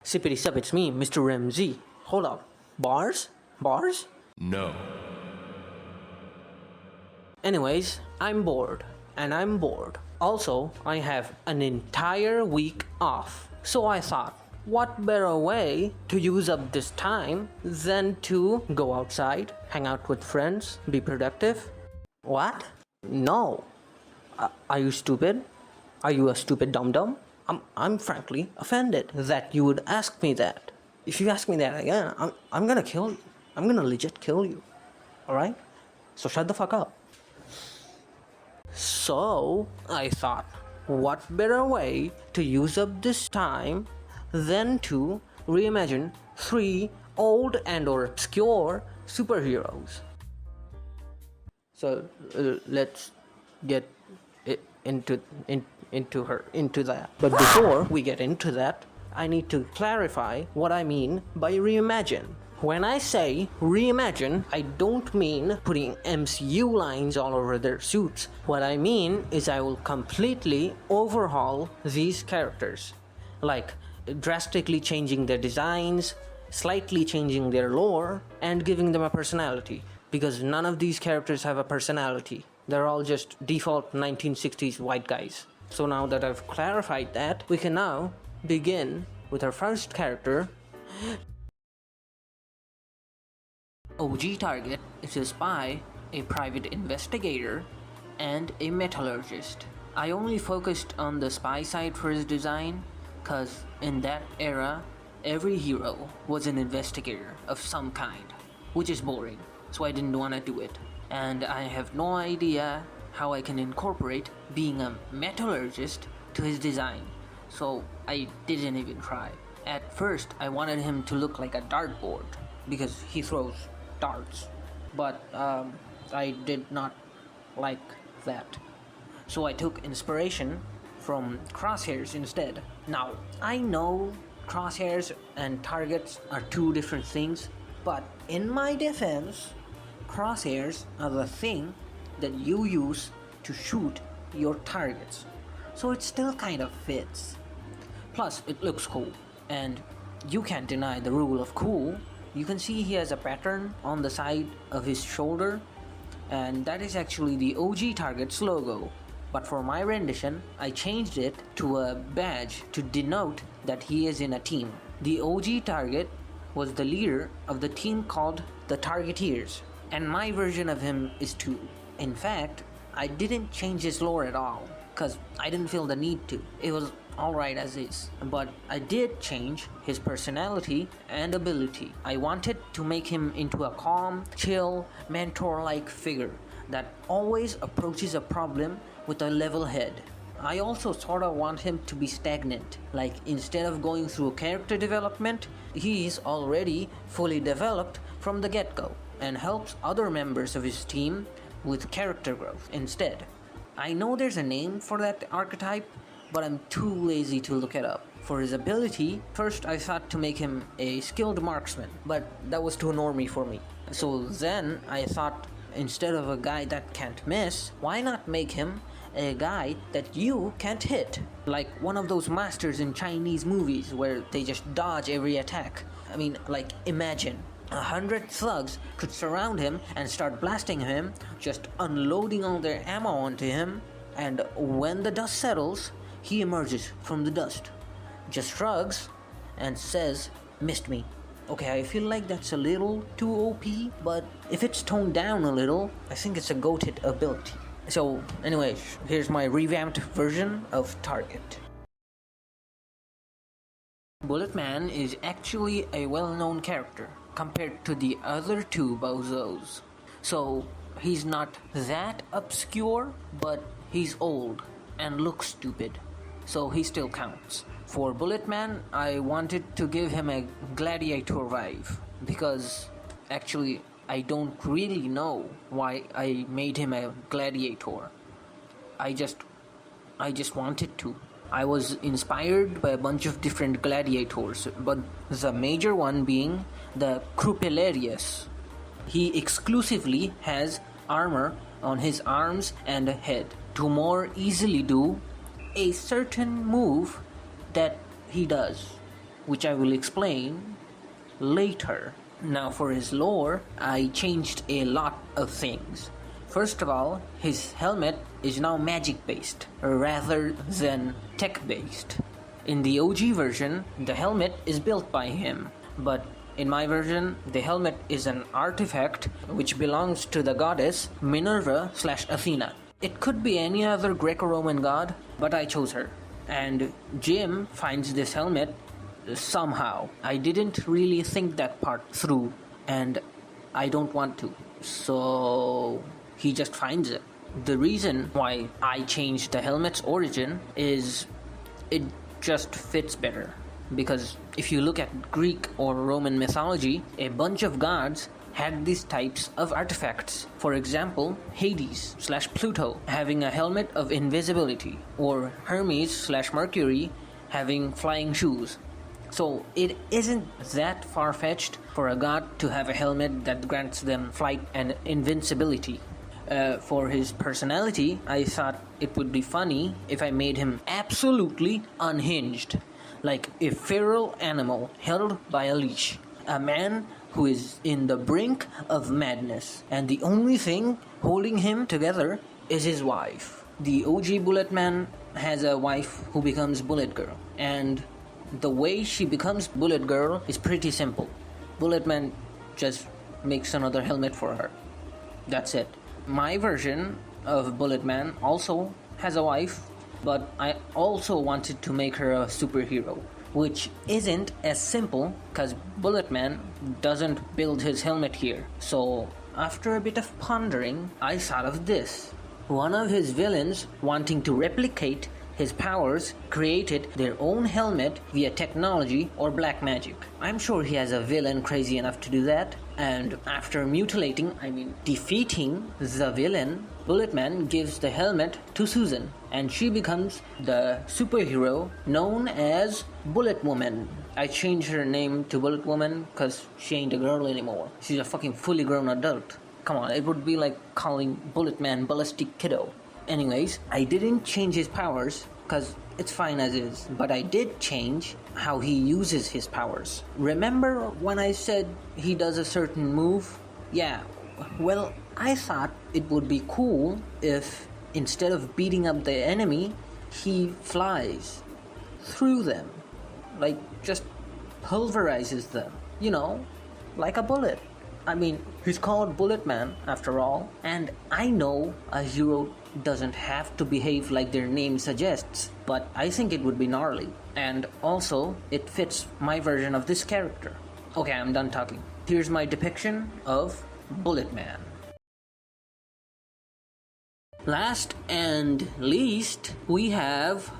Sippity sup, it's me, Mr. Ramsey. Hold up. Bars? Bars? No. Anyways, I'm bored. And I'm bored. Also, I have an entire week off. So I thought, what better way to use up this time than to go outside, hang out with friends, be productive? What? No. Are you stupid? Are you a stupid dum-dum? I'm frankly offended that you would ask me that. If you ask me that again, I'm gonna kill you. I'm gonna legit kill you. Alright? So shut the fuck up. So I thought, what better way to use up this time than to reimagine 3 old and or obscure superheroes. So let's get into that. But before we get into that, I need to clarify what I mean by reimagine. When I say reimagine, I don't mean putting MCU lines all over their suits. What I mean is I will completely overhaul these characters, like drastically changing their designs, slightly changing their lore, and giving them a personality. Because none of these characters have a personality. They're all just default 1960s white guys. So now that I've clarified that, we can now begin with our first character. OG target is a spy, a private investigator, and a metallurgist. I only focused on the spy side for his design, cause in that era, every hero was an investigator of some kind, which is boring, so I didn't want to do it. And I have no idea how I can incorporate being a metallurgist to his design, so I didn't even try. At first, I wanted him to look like a dartboard, because he throws darts, but I did not like that. So I took inspiration from crosshairs instead. Now, I know crosshairs and targets are two different things, but in my defense, crosshairs are the thing that you use to shoot your targets. So it still kind of fits. Plus, it looks cool, and you can't deny the rule of cool. You can see he has a pattern on the side of his shoulder, and that is actually the OG Target's logo. But for my rendition, I changed it to a badge to denote that he is in a team. The OG Target was the leader of the team called the Targeteers, and my version of him is too. In fact, I didn't change his lore at all, cause I didn't feel the need to. It was alright as is, but I did change his personality and ability. I wanted to make him into a calm, chill, mentor-like figure that always approaches a problem with a level head. I also sorta want him to be stagnant, like instead of going through character development, he's already fully developed from the get-go and helps other members of his team with character growth instead. I know there's a name for that archetype, but I'm too lazy to look it up. For his ability, first I thought to make him a skilled marksman, but that was too normie for me. So then I thought, instead of a guy that can't miss, why not make him a guy that you can't hit? Like one of those masters in Chinese movies where they just dodge every attack. I mean, like imagine 100 thugs could surround him and start blasting him, just unloading all their ammo onto him, and when the dust settles, he emerges from the dust, just shrugs, and says, "Missed me." Okay, I feel like that's a little too OP, but if it's toned down a little, I think it's a goated ability. So, anyways, here's my revamped version of Target. Bulletman is actually a well-known character compared to the other two bozos. So, he's not that obscure, but he's old and looks stupid. So he still counts. For Bulletman, I wanted to give him a gladiator vibe, because actually I don't really know why I made him a gladiator. I just wanted to. I was inspired by a bunch of different gladiators, but the major one being the Crupularius. He exclusively has armor on his arms and head to more easily do a certain move that he does. which I will explain later. Now for his lore, I changed a lot of things. First of all, his helmet is now magic based rather than tech based. In the OG version, the helmet is built by him, but in my version, the helmet is an artifact which belongs to the goddess Minerva/Athena. It could be any other Greco-Roman god, but I chose her. And Jim finds this helmet somehow. I didn't really think that part through, and I don't want to. So he just finds it. The reason why I changed the helmet's origin is it just fits better. Because if you look at Greek or Roman mythology, a bunch of gods had these types of artifacts. For example, Hades/Pluto having a helmet of invisibility, or Hermes/Mercury having flying shoes. So it isn't that far-fetched for a god to have a helmet that grants them flight and invincibility. For his personality, I thought it would be funny if I made him absolutely unhinged, like a feral animal held by a leash, a man who is in the brink of madness, and the only thing holding him together is his wife. The OG Bullet Man has a wife who becomes Bullet Girl, and the way she becomes Bullet Girl is pretty simple. Bullet Man just makes another helmet for her. That's it. My version of Bullet Man also has a wife, but I also wanted to make her a superhero, which isn't as simple because Bullet Man doesn't build his helmet here. So after a bit of pondering, I thought of this. One of his villains, wanting to replicate his powers, created their own helmet via technology or black magic. I'm sure he has a villain crazy enough to do that. And after defeating the villain, Bulletman gives the helmet to Susan, and she becomes the superhero known as Bullet Woman. I changed her name to Bullet Woman because she ain't a girl anymore. She's a fucking fully grown adult. Come on, it would be like calling Bullet Man Ballistic Kiddo. Anyways, I didn't change his powers because it's fine as is, but I did change how he uses his powers. Remember when I said he does a certain move? Yeah, well, I thought it would be cool if instead of beating up the enemy, he flies through them, like just pulverizes them, like a bullet. I mean, he's called Bullet Man after all, and I know a hero doesn't have to behave like their name suggests, but I think it would be gnarly, and also it fits my version of this character. Okay, I'm done talking. Here's my depiction of Bullet Man. Last and least, we have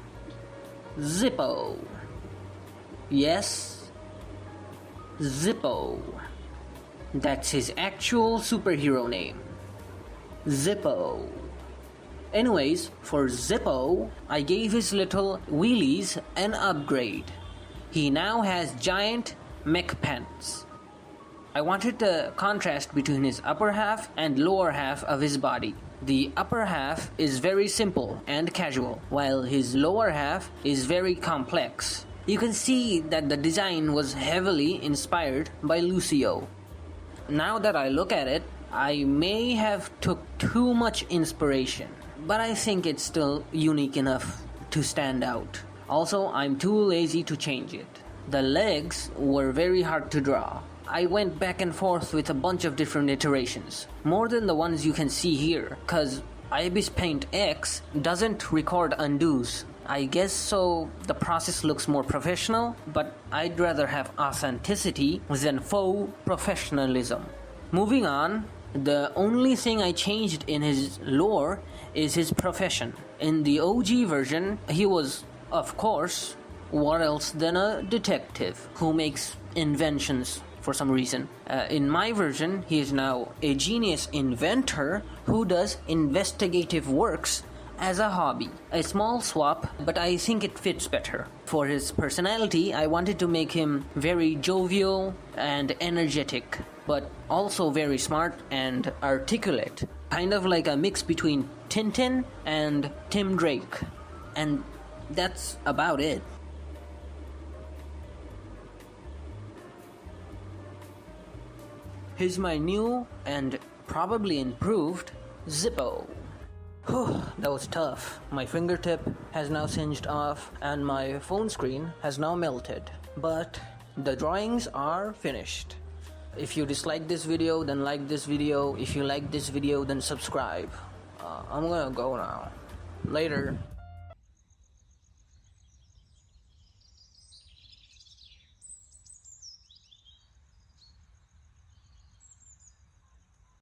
Zippo. Yes, Zippo. That's his actual superhero name. Zippo. Anyways, for Zippo, I gave his little wheelies an upgrade. He now has giant mech pants. I wanted the contrast between his upper half and lower half of his body. The upper half is very simple and casual, while his lower half is very complex. You can see that the design was heavily inspired by Lucio. Now that I look at it, I may have took too much inspiration, but I think it's still unique enough to stand out. Also, I'm too lazy to change it. The legs were very hard to draw. I went back and forth with a bunch of different iterations, more than the ones you can see here, cause Ibis Paint X doesn't record undos. I guess so the process looks more professional, but I'd rather have authenticity than faux professionalism. Moving on, the only thing I changed in his lore is his profession. In the OG version, he was, of course, what else than a detective who makes inventions for some reason. In my version, he is now a genius inventor who does investigative works as a hobby. A small swap, but I think it fits better. For his personality, I wanted to make him very jovial and energetic, but also very smart and articulate. Kind of like a mix between Tintin and Tim Drake. And that's about it. Here's my new and probably improved Zippo. Whew, that was tough. My fingertip has now singed off and my phone screen has now melted. But the drawings are finished. If you dislike this video, then like this video. If you like this video, then subscribe. I'm gonna go now. Later.